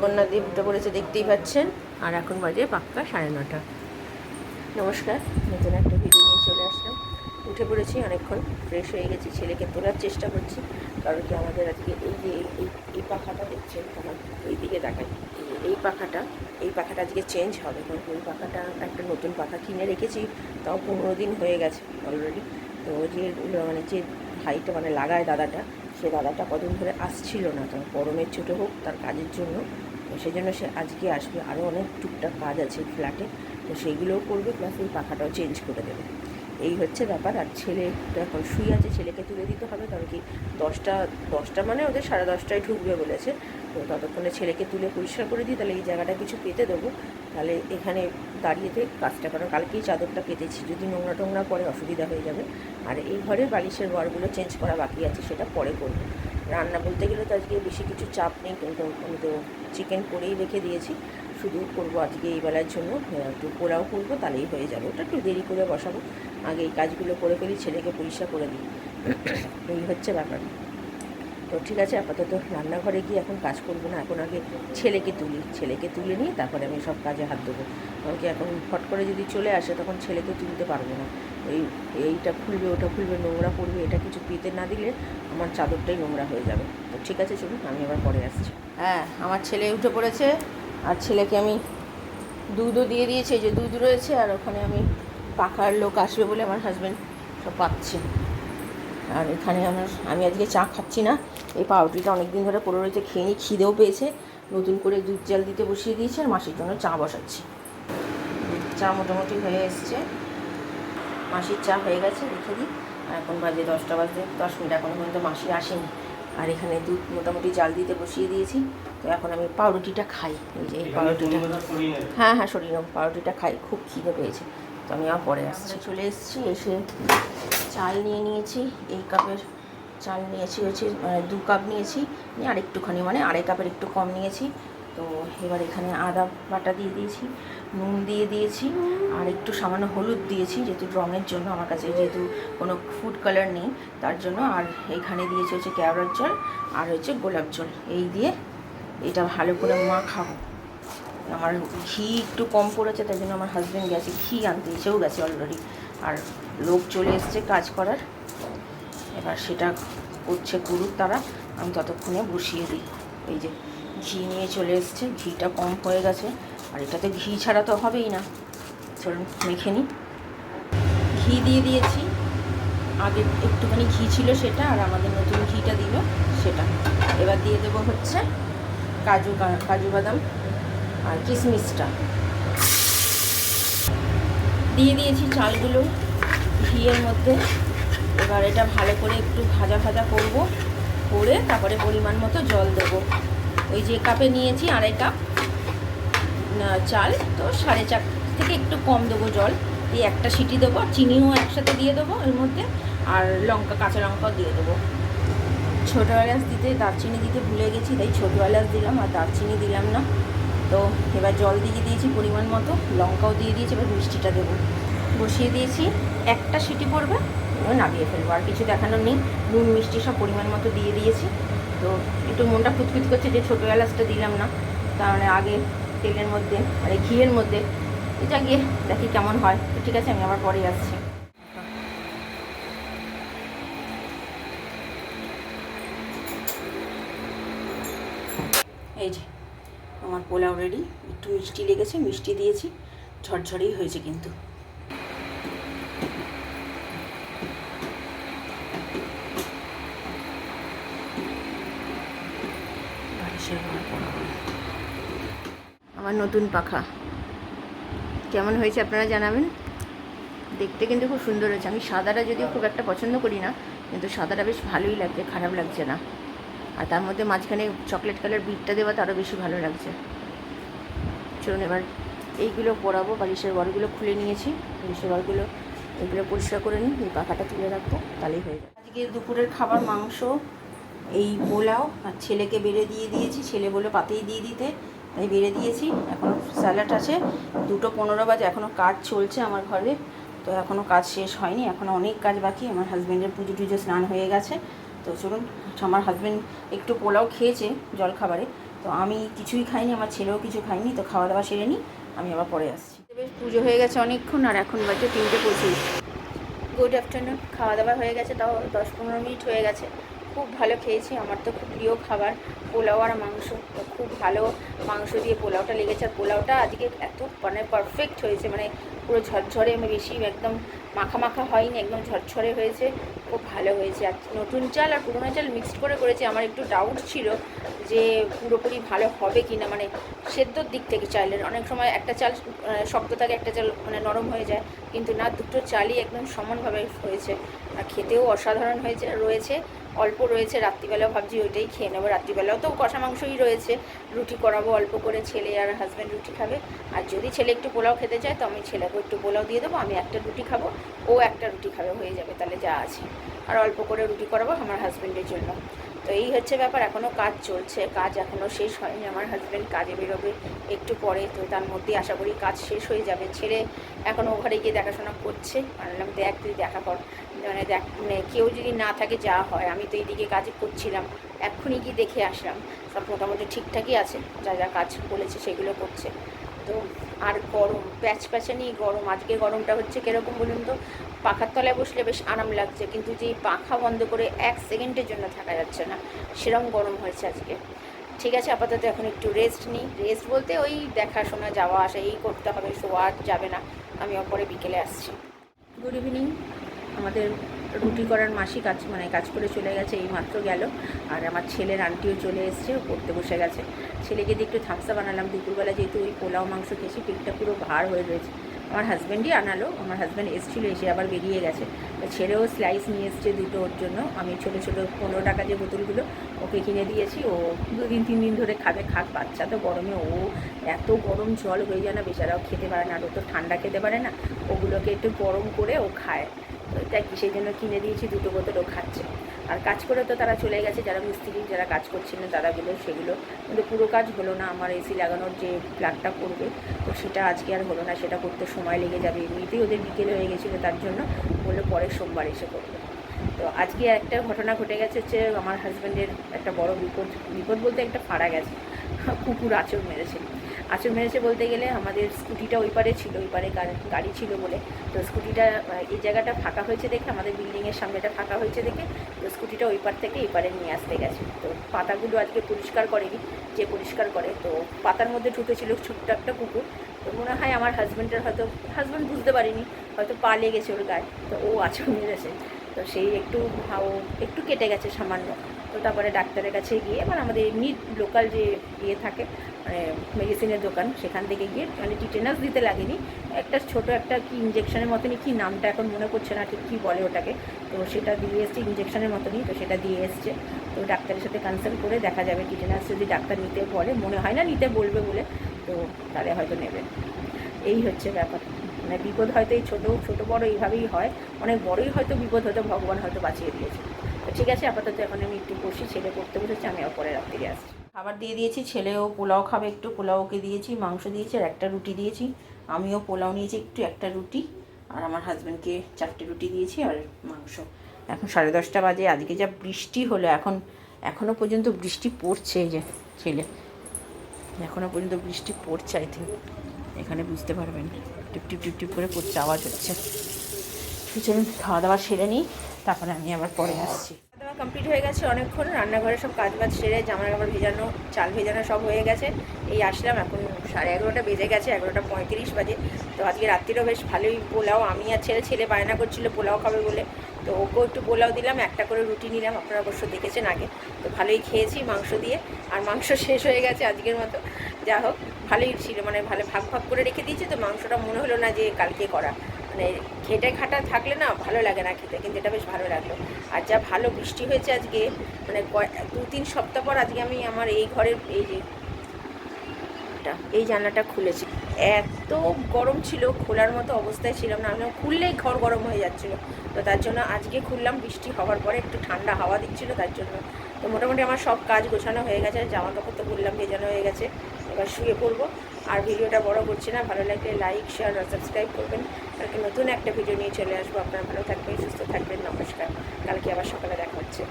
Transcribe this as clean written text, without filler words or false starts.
জগন্নাথ দেব উঠে পড়েছে, দেখতেই পাচ্ছেন। আর এখন বাজে পাক্কা 9:30। নমস্কার, নতুন একটা ভিডিও নিয়ে চলে আসলাম। উঠে পড়েছি, অনেকক্ষণ ফ্রেশ হয়ে গেছি, ছেলেকে তোলার চেষ্টা করছি। কারণ কি আমাদের আজকে এই যে এই পাখাটা দেখছেন, আমার এই দিকে দেখাই, এই পাখাটা আজকে চেঞ্জ হবে। কারণ ওই পাখাটা একটা নতুন পাখা কিনে রেখেছি, তাও 15 দিন হয়ে গেছে অলরেডি। তো যে মানে যে ভাইটা মানে লাগায় দাদাটা, সে দাদাটা কদিন ধরে আসছিল না, তো গরমের ছোটো হোক তার কাজের জন্য, তো সেই জন্য সে আজকে আসবে। আরও অনেক টুকটাক কাজ আছে ফ্ল্যাটে, তো সেইগুলোও করবে, প্লাস এই পাখাটাও চেঞ্জ করে দেবে। এই হচ্ছে ব্যাপার। আর ছেলে তো এখন শুয়ে আছে, ছেলেকে তুলে দিতে হবে। কারণ কি 10টা মানে ওদের 10:30টায় ঢুকবে বলেছে। তো ততক্ষণে ছেলেকে তুলে পরিষ্কার করে দিই, তাহলে এই জায়গাটা কিছু পেতে দেবো, তাহলে এখানে দাঁড়িয়েতে কাজটা। কারণ কালকেই চাদরটা পেতেছি, যদি নোংরা টোংরা পরে অসুবিধা হয়ে যাবে। আর এই ঘরের বালিশের ঘরগুলো চেঞ্জ করা বাকি আছে, সেটা পরে করবো। রান্না বলতে গেলে তো আজকে বেশি কিছু চাপ নেই, কিন্তু আমি তো চিকেন করেই রেখে দিয়েছি। শুধু করবো আজকে এই বেলার জন্য একটু পোলাও করবো, তাহলেই হয়ে যাবে। ওটা একটু দেরি করে বসাবো, আগে এই কাজগুলো করে ফেলি, ছেলেকে পরিষ্কার করে দিই। এই হচ্ছে ব্যাপার। তো ঠিক আছে, আপাতত রান্নাঘরে গিয়ে এখন কাজ করবো না, এখন আগে ছেলেকে তুলে নিয়ে তারপরে আমি সব কাজে হাত দেবো। কারণ কি এখন ফট করে যদি চলে আসে, তখন ছেলেকে তুলতে পারবো না। এইটা খুলবে, ওটা খুলবে, নোংরা পড়বে, এটা কিছু পেতে না দিলে আমার চাদরটাই নোংরা হয়ে যাবে। তো ঠিক আছে, চলুন আমি আবার পরে আসছি। হ্যাঁ, আমার ছেলে উঠে পড়েছে, আর ছেলেকে আমি দুধও দিয়ে দিয়েছি, এই যে দুধ রয়েছে। আর ওখানে আমি পাখার লোক আসবে বলে আমার হাজব্যান্ড সব পাচ্ছে। আর এখানে আমি আজকে চা খাচ্ছি না, এই পাউরুটিটা অনেক দিন ধরে পড়ে রয়েছে, খেয়ে নিই, খিদেও পেয়েছে। নতুন করে দুধ জাল দিতে বসিয়ে দিয়েছি, আর মাসির জন্য চা বসাচ্ছি। চা মোটামুটি হয়ে এসছে, মাসির চা হয়ে গেছে, রেখে দিই। আর এখন বাজে 10টা বাজতে 10 মিনিট, এখনও পর্যন্ত মাসি আসেনি। আর এখানে দুধ মোটামুটি জাল দিতে বসিয়ে দিয়েছি। তো এখন আমি পাউরুটিটা খাই, এই যে এই পাউরুটিটা। হ্যাঁ, সরিয়ে নেব, পাউরুটিটা খাই, খুব খিদে পেয়েছে। তো আমি আর পরে আসছি। চলে এসেছি, এসে চাল নিয়ে নিয়েছি। এই কাপের চাল নিয়েছি হচ্ছে 2 কাপ নিয়েছি, আর একটুখানি মানে 2.5 কাপের একটু কম নিয়েছি। তো এবার এখানে আদা বাটা দিয়ে দিয়েছি, নুন দিয়ে দিয়েছি, আর একটু সামান্য হলুদ দিয়েছি, যেহেতু রঙের জন্য, আমার কাছে যেহেতু কোনো ফুড কালার নেই তার জন্য। আর এইখানে দিয়েছি হচ্ছে কেওড়ার জল, আর হচ্ছে গোলাপ জল। এই দিয়ে এটা ভালো করে মাখাবো। আমার ঘি একটু কম পড়েছে, তাই জন্য আমার হাজব্যান্ড গেছে ঘি আনতে, এসেও গেছে অলরেডি। আর লোক চলে এসছে কাজ করার, এবার সেটা করুক তারা, আমি ততক্ষণে বসিয়ে দিই। এই যে ঘি নিয়ে চলে এসছে, ঘিটা কম হয়ে গেছে, আর এটাতে ঘি ছাড়া তো হবেই না। চলুন মেখে নিই। ঘি দিয়ে দিয়েছি, আগে একটুখানি ঘি ছিল সেটা, আর আমাদের নতুন ঘিটা দিল সেটা। এবার দিয়ে দেবো হচ্ছে কাজু বাদাম আর কিশমিশটা দিয়ে দিয়েছি চালগুলো ঘিয়ের মধ্যে। এবার এটা ভালো করে একটু ভাজা করব, করে তারপরে পরিমাণ মতো জল দেবো। ওই যে কাপে নিয়েছি 2.5 কাপ চাল, তো 4.5 থেকে একটু কম দেবো জল। দিয়ে একটা সিটি দেবো, চিনিও একসাথে দিয়ে দেবো এর মধ্যে, আর কাঁচা লঙ্কাও দিয়ে দেবো। ছোটো এলাচ দারচিনি দিতে ভুলে গেছি, তাই ছোটো এলাচ দিলাম, আর দারচিনি দিলাম না। তো এবার জল দিয়ে দিয়েছি পরিমাণ মতো, লঙ্কাও দিয়ে দিয়েছি। এবার মিষ্টিটা দেবো, বসিয়ে দিয়েছি, একটা সিটি পড়বে, এবার নামিয়ে ফেলবো। আর কিছু দেখানোর নেই, নুন মিষ্টি সব পরিমাণ মতো দিয়ে দিয়েছি। তো একটু মনটা খুঁতখুত করছে যে ছোটো এলাচটা দিলাম না, তাহলে আগে তেলের মধ্যে মানে ঘিয়ের মধ্যে, এটা গিয়ে দেখি কেমন হয়। তো ঠিক আছে, আমি আবার পরে আসছি। এই যে আমার পোলাও রেডি, একটু মিষ্টি লেগেছে, মিষ্টি দিয়েছি, ঝরঝরেই হয়েছে কিন্তু। আমার নতুন পাখা কেমন হয়েছে আপনারা জানাবেন। দেখতে কিন্তু খুব সুন্দর হয়েছে। আমি সাদাটা যদিও খুব একটা পছন্দ করি না, কিন্তু সাদাটা বেশ ভালোই লাগছে, খারাপ লাগছে না। আর তার মধ্যে মাঝখানে চকলেট কালার বিটটা দেওয়া, তারও বেশি ভালো লাগছে। চলুন এবার এইগুলো পরাবো। বালিশের ঘরগুলো খুলে নিয়েছি, বালিশের ঘরগুলো এগুলো পরিষ্কার করে নিই, এই পাখাটা তুলে রাখবো, তাহলেই হয়ে যাবে। আজকে দুপুরের খাবার মাংস, এই পোলাও, আর ছেলেকে বেড়ে দিয়ে দিয়েছি। ছেলে বলে পাতেই দিয়ে দিতে, তাই বেড়ে দিয়েছি। এখনও স্যালাড আছে, 2:15 বাজে, এখনও কাজ চলছে আমার ঘরে। তো এখনও কাজ শেষ হয়নি, এখনও অনেক কাজ বাকি। আমার হাজব্যান্ডের পুজো টুজো স্নান হয়ে গেছে। তো চলুন, আমার হাজব্যান্ড একটু পোলাও খেয়েছে জলখাবারে, তো আমি কিছুই খাইনি, আমার ছেলেও কিছু খাইনি। তো খাওয়া দাওয়া সেরে নিই, আমি আবার পরে আসছি। বেশ পুজো হয়ে গেছে অনেকক্ষণ, আর এখন বাজে 3:25। Good afternoon. খাওয়া দাওয়া হয়ে গেছে, তাও 10-15 মিনিট হয়ে গেছে। খুব ভালো খেয়েছি, আমার তো খুব প্রিয় খাবার পোলাও আর মাংস। তো খুব ভালো মাংস দিয়ে পোলাওটা লেগেছে, আর পোলাওটা আজকে এত মানে পারফেক্ট হয়েছে, মানে পুরো ঝরঝরে, আমি বেশি একদম মাখা মাখা হয়নি, একদম ঝরঝরে হয়েছে, খুব ভালো হয়েছে। আর নতুন চাল আর পুরোনো চাল মিক্সড করে করেছি। আমার একটু ডাউট ছিল যে পুরোপুরি ভালো হবে কি না, মানে সেদ্ধর দিক থেকে চাইলেন অনেক সময় একটা চাল শক্ত থাকে, একটা চাল মানে নরম হয়ে যায়, কিন্তু না, দুটো চালই একদম সমানভাবে হয়েছে। আর খেতেও অসাধারণ রয়েছে। অল্প রয়েছে, রাত্রিবেলাও ভাবছি ওইটাই খেয়ে নেবো। রাত্রিবেলাও তো কষা মাংসই রয়েছে, রুটি করাবো অল্প করে, ছেলে আর হাজব্যান্ড রুটি খাবে। আর যদি ছেলে একটু পোলাও খেতে চায় তো আমি ছেলেকে একটু পোলাও দিয়ে দেবো, আমি একটা রুটি খাবো, ও একটা রুটি খাবে, হয়ে যাবে তাহলে যা আছে। আর অল্প করে রুটি করাবো আমার হাজব্যান্ডের জন্য। তো এই হচ্ছে ব্যাপার। এখনও কাজ চলছে, কাজ এখনও শেষ হয়নি। আমার হাজব্যান্ড কাজে বেরোবে একটু পরে, তো তার মধ্যে আশা করি কাজ শেষ হয়ে যাবে। ছেলে এখন ও ঘরে গিয়ে দেখাশোনা করছে। বললাম দেখ তুই দেখা কর, মানে দেখ, মানে কেউ যদি না থাকে যা হয়। আমি তো এইদিকে কাজ করছিলাম, এক্ষুনি গিয়ে দেখে আসলাম, সব মোটামুটি ঠিকঠাকই আছে, যা যা কাজ বলেছে সেগুলো করছে। তো আর গরম, প্যাচপ্যাচানি গরম। আজকে গরমটা হচ্ছে কীরকম বলুন তো, পাখার তলায় বসলে বেশ আরাম লাগছে, কিন্তু যেই পাখা বন্ধ করে 1 সেকেন্ডের জন্য থাকা যাচ্ছে না, সেরকম গরম হয়েছে আজকে। ঠিক আছে, আপাতত এখন একটু রেস্ট নিই। রেস্ট বলতে ওই দেখাশোনা যাওয়া আসা এই করতে হবে, শোয়া যাবে না। আমি পরে বিকেলে আসছি। Good evening. আমাদের রুটি করার মাসি কাজ করে চলে গেছে, এই মাত্র গেল। আর আমার ছেলের আন্টিও চলে এসছে, ও পড়তে বসে গেছে। ছেলেকে দিয়ে একটু থামসা বানালাম। দুপুরবেলা যেহেতু ওই পোলাও মাংস খেয়েছি, পেটটা পুরো ভার হয়ে রয়েছে। আমার হাজব্যান্ডই আনালো, আমার হাজব্যান্ড এসেছিলো, এসে আবার বেরিয়ে গেছে। তো ছেলেও স্লাইস নিয়ে এসছে দুটো ওর জন্য। আমি ছোটো ছোটো 15 টাকা যে বোতলগুলো ওকে কিনে দিয়েছি, ও 2-3 দিন ধরে খাবে, খাক। বাচ্চা তো গরমে, ও এত গরম জল হয়ে যায় না, বেচারাও খেতে পারে না, আর ও তো ঠান্ডা খেতে পারে না, ওগুলোকে একটু গরম করে ও খায়। তো এটা কি, সেই জন্য কিনে দিয়েছি 2 বোতল, ও খাচ্ছে। আর কাজ করে তো তারা চলে গেছে, যারা মিস্ত্রি যারা কাজ করছিলেন তারাগুলো, সেগুলো কিন্তু পুরো কাজ হলো না। আমার এসি লাগানোর যে প্লাগটা করবে, তো সেটা আজকে আর হলো না, সেটা করতে সময় লেগে যাবে। এমনিতেই ওদের বিকেলে হয়ে গেছিলো, তার জন্য বললো পরের সোমবার এসে করবে। তো আজকে একটা ঘটনা ঘটে গেছে, হচ্ছে আমার হাজব্যান্ডের একটা বড় বিপদ বলতে একটা ফাড়া গেছে। কুকুর আঁচড় মেরেছে বলতে গেলে, আমাদের স্কুটিটা ওই পারে ছিল, ওই পারে গাড়ি ছিল বলে, তো স্কুটিটা এই জায়গাটা ফাঁকা হয়েছে দেখে, আমাদের বিল্ডিংয়ের সামনেটা ফাঁকা হয়েছে দেখে, তো স্কুটিটা ওই পার থেকে এই পারে নিয়ে আসতে গেছে। তো পাতাগুলো আজকে পরিষ্কার করেনি, যে পরিষ্কার করে, তো পাতার মধ্যে ঢুকেছিল ছোট্ট একটা কুকুর। তো মনে হয় আমার হাজব্যান্ড বুঝতে পারিনি, হয়তো পা লেগেছে ওর গায়ে, তো ও আঁচড় মেরেছে। তো সেই একটু কেটে গেছে সামান্য। তো তারপরে ডাক্তারের কাছে গিয়ে, মানে আমাদের এমনি লোকাল যে ইয়ে থাকে, মানে মেডিসিনের দোকান, সেখান থেকে গিয়ে, মানে টিটেনাস দিতে লাগেনি, একটা ছোটো একটা কি ইঞ্জেকশনের মতনই, কি নামটা এখন মনে করছে না ঠিক কী বলে ওটাকে, তো সেটা দিয়ে এসছে ইঞ্জেকশনের মতনই, তো সেটা দিয়ে এসছে। তো ডাক্তারের সাথে কনসাল্ট করে দেখা যাবে, টিটেনাস যদি ডাক্তার নিতে বলে, মনে হয় না নিতে বলবে বলে, তো তাহলে হয়তো নেবেন। এই হচ্ছে ব্যাপার। মানে বিপদ হয়তো এই ছোটো বড়ো এইভাবেই হয়, অনেক বড়োই হয়তো বিপদ হয়তো ভগবান হয়তো বাঁচিয়ে দিয়েছে। তো ঠিক আছে, আপাতত এখন আমি একটু বসি, ছেলে পড়তে বসেছি, আমি পরে রাত্রিরে আসছি। খাবার দিয়ে দিয়েছি, ছেলেও পোলাও খাবে, একটু পোলাওকে দিয়েছি, মাংস দিয়েছি, আর একটা রুটি দিয়েছি। আমিও পোলাও নিয়েছি একটু, একটা রুটি, আর আমার হাজব্যান্ডকে 4টে রুটি দিয়েছি আর মাংস। এখন 10:30 বাজে। আজকে যা বৃষ্টি হলো, এখনও পর্যন্ত বৃষ্টি পড়ছে। এই যে ছেলে, এখনও পর্যন্ত বৃষ্টি পড়ছে, আই থিঙ্ক এখানে বুঝতে পারবেন, টিপ টিপ টিপ টিপ করে পড়ছে, আওয়াজ হচ্ছে। চলুন খাওয়া দাওয়া সেরে নিই, তারপরে আমি আবার পরে আসছি। খাওয়া দাওয়া কমপ্লিট হয়ে গেছে অনেকক্ষণ, রান্নাঘরে সব কাজবাজ সেরে, জামা কাপড় ভেজানো, চাল ভেজানো সব হয়ে গেছে। এই আসলাম, এখন 11:30 বেজে গেছে, 11:35 বাজে। তো আজকে রাত্রিরও বেশ ভালোই পোলাও, আমি আর ছেলে বায়না করছিল পোলাও খাবে বলে, তো ওকেও একটু পোলাও দিলাম, একটা করে রুটি নিলাম, আপনারা অবশ্য দেখেছেন আগে। তো ভালোই খেয়েছি মাংস দিয়ে, আর মাংস শেষ হয়ে গেছে আজকের মতো। যা হোক, ভালোই ছিল, মানে ভালো ভাগ করে রেখে দিয়েছি, তো মাংসটা মনে হলো না যে কালকে করা, মানে খাটা থাকলে না ভালো লাগে না খেতে, কিন্তু এটা বেশ ভালো লাগলো। আর যা ভালো বৃষ্টি হয়েছে আজকে, মানে 2-3 সপ্তাহ পর আজকে আমি আমার এই ঘরের এই জানলাটা খুলেছি। এত গরম ছিল, খোলার মতো অবস্থায় ছিলাম না, আমি খুললেই ঘর গরম হয়ে যাচ্ছিলো। তো তার জন্য আজকে খুললাম, বৃষ্টি হওয়ার পরে একটু ঠান্ডা হাওয়া দিচ্ছিলো, তার জন্য। তো মোটামুটি আমার সব কাজ গোছানো হয়ে গেছে, জামা কাপড় তো বললাম ভেজানো হয়ে গেছে, এবার শুয়ে পড়বো। আর ভিডিওটা বড় করছি না, ভালো লাগলে লাইক, শেয়ার আর সাবস্ক্রাইব করবেন। কালকে নতুন একটা ভিডিও নিয়ে চলে আসবো। আপনারা ভালো থাকবেন, সুস্থ থাকবেন, নমস্কার। কালকে আবার সকালে দেখা হচ্ছে।